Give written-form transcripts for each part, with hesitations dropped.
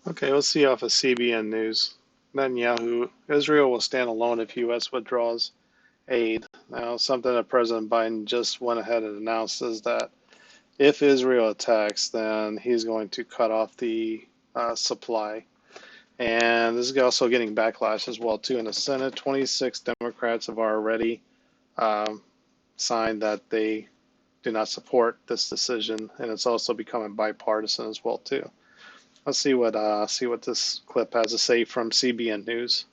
Okay, let's see off of CBN News. Netanyahu, Israel will stand alone if U.S. withdraws aid. Now, something that President Biden just went ahead and announced is that if Israel attacks, then he's going to cut off the supply. And this is also getting backlash as well, too. In the Senate, 26 Democrats have already signed that they do not support this decision, and it's also becoming bipartisan as well, too. Let's see what this clip has to say from CBN News.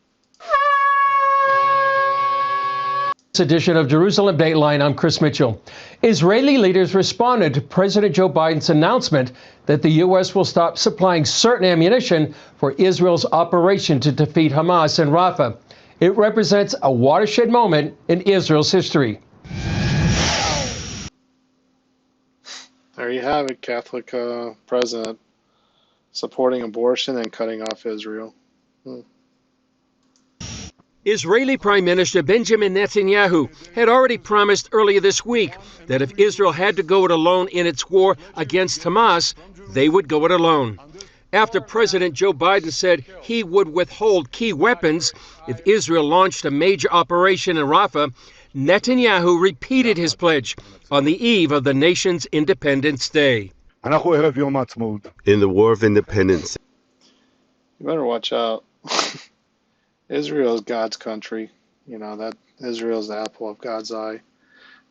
This edition of Jerusalem Dateline, I'm Chris Mitchell. Israeli leaders responded to President Joe Biden's announcement that the U.S. will stop supplying certain ammunition for Israel's operation to defeat Hamas in Rafah. It represents a watershed moment in Israel's history. There you have it, Catholic president supporting abortion and cutting off Israel. Israeli Prime Minister Benjamin Netanyahu had already promised earlier this week that if Israel had to go it alone in its war against Hamas, they would go it alone. After President Joe Biden said he would withhold key weapons if Israel launched a major operation in Rafah, Netanyahu repeated his pledge on the eve of the nation's Independence Day. In the War of Independence. You better watch out. Israel is God's country. You know, that Israel is the apple of God's eye.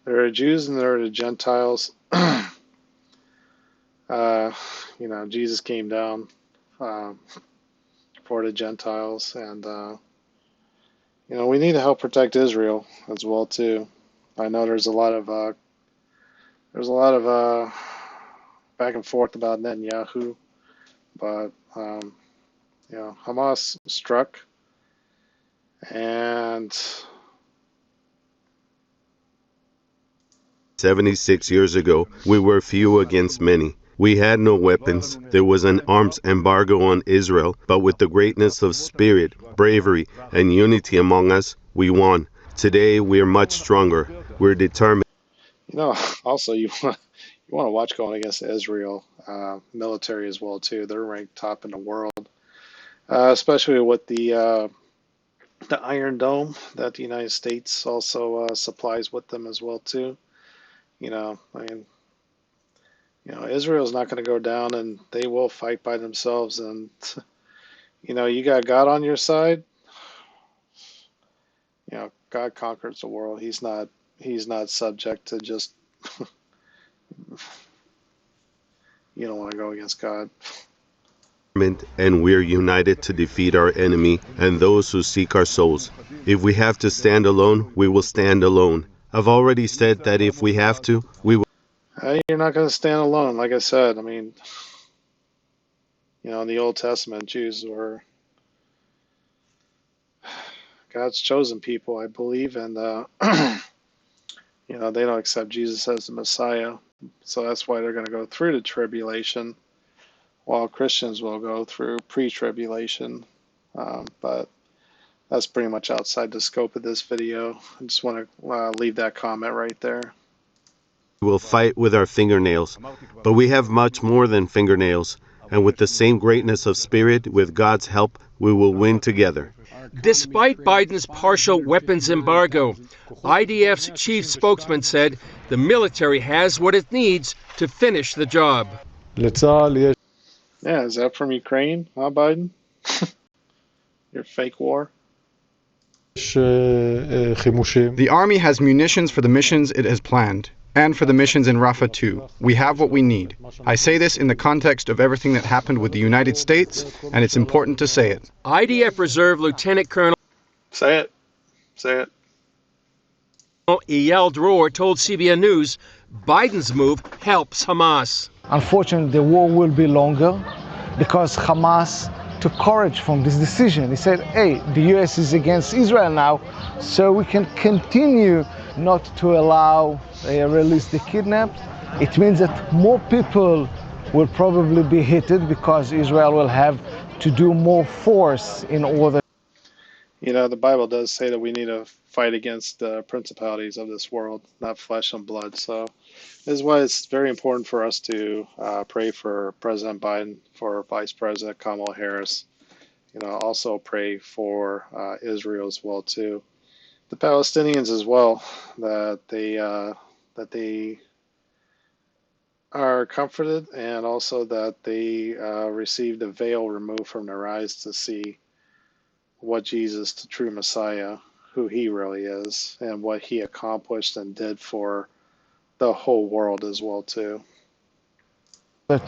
There are Jews and there are the Gentiles. You know, Jesus came down for the Gentiles, and you know, we need to help protect Israel as well too. I know there's a lot of back and forth about Netanyahu, but you know, Hamas struck, and 76 years ago, we were few against many. We had no weapons. There was an arms embargo on Israel, but with the greatness of spirit, bravery, and unity among us, we won. Today, we're much stronger. We're determined. You know, also you want to watch going against Israel military as well too. They're ranked top in the world, especially with the Iron Dome that the United States also supplies with them as well too. You know, I mean, you know, Israel's not going to go down, and they will fight by themselves. And you know, you got God on your side. You know, God conquers the world. He's not subject to just. You don't want to go against God. And we're united to defeat our enemy and those who seek our souls. If we have to stand alone, we will stand alone. I've already said that if we have to, we will. You're not going to stand alone. Like I said, I mean, you know, in the Old Testament, Jews were God's chosen people, I believe, and you know, they don't accept Jesus as the Messiah, so that's why they're going to go through the tribulation, while Christians will go through pre-tribulation. But that's pretty much outside the scope of this video. I just want to leave that comment right there. We will fight with our fingernails, but we have much more than fingernails, and with the same greatness of spirit, with God's help, we will win together. Despite Biden's partial weapons embargo, IDF's chief spokesman said the military has what it needs to finish the job. Yeah, is that from Ukraine, huh, Biden? Your fake war? The Army has munitions for the missions it has planned, and for the missions in Rafah too. We have what we need. I say this in the context of everything that happened with the United States, and it's important to say it. IDF Reserve Lieutenant Colonel Say it. Say it. Eyal Dror told CBN News Biden's move helps Hamas. Unfortunately, the war will be longer because Hamas took courage from this decision. He said, hey, the U.S. is against Israel now, so we can continue not to allow release the kidnapped. It means that more people will probably be hit because Israel will have to do more force in order. You know, the Bible does say that we need to fight against the principalities of this world, not flesh and blood. So This is why it's very important for us to pray for President Biden, for Vice President Kamala Harris. Also pray for Israel as well too. The Palestinians as well, that they are comforted, and also that they receive the veil removed from their eyes to see what Jesus, the true Messiah, who he really is, and what he accomplished and did for the whole world as well too.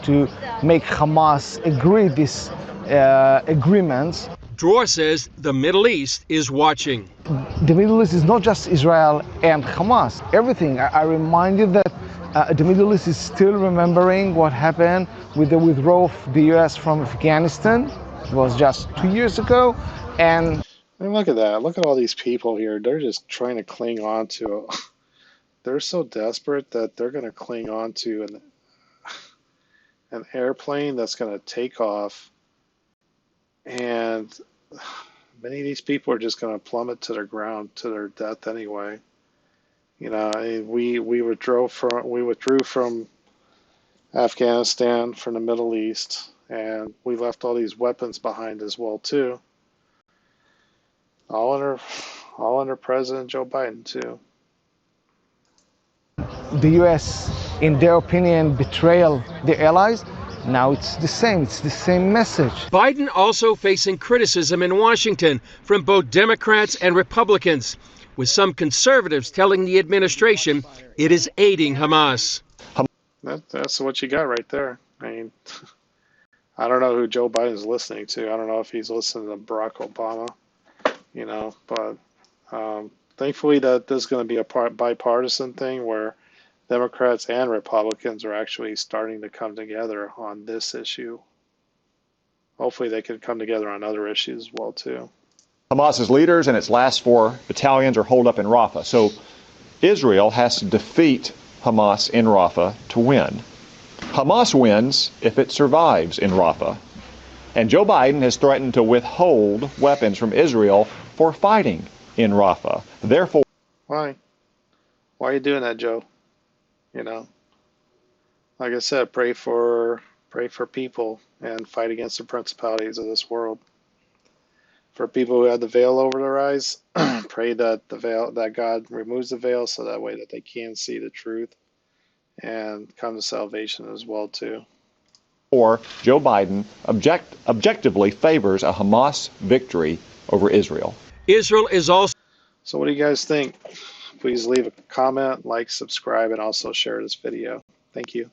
To make Hamas agree these agreements. Dror says the Middle East is watching. The Middle East is not just Israel and Hamas. Everything. I remind you that the Middle East is still remembering what happened with the withdrawal of the U.S. from Afghanistan. It was just 2 years ago, and look at that. Look at all these people here. They're just trying to cling on to. They're so desperate that they're going to cling on to an airplane that's going to take off, and many of these people are just going to plummet to their ground to their death anyway. We withdrew from Afghanistan, from the Middle East, and we left all these weapons behind as well too. All under President Joe Biden too. The U.S., in their opinion, betrayal their allies. Now it's the same message. Biden also facing criticism in Washington from both Democrats and Republicans, with some conservatives telling the administration it is aiding Hamas. That's what you got right there. I mean, I don't know who Joe Biden's listening to. I don't know if he's listening to Barack Obama, but thankfully that this is going to be a bipartisan thing where Democrats and Republicans are actually starting to come together on this issue. Hopefully they can come together on other issues as well too. Hamas's leaders and its last 4 battalions are holed up in Rafah. So Israel has to defeat Hamas in Rafah to win. Hamas wins if it survives in Rafah. And Joe Biden has threatened to withhold weapons from Israel for fighting in Rafah. Therefore, why are you doing that, Joe? Like I said, pray for people and fight against the principalities of this world. For people who have the veil over their eyes, pray that God removes the veil so that way that they can see the truth and come to salvation as well too. Or Joe Biden objectively favors a Hamas victory over Israel. Israel is also. So what do you guys think? Please leave a comment, like, subscribe, and also share this video. Thank you.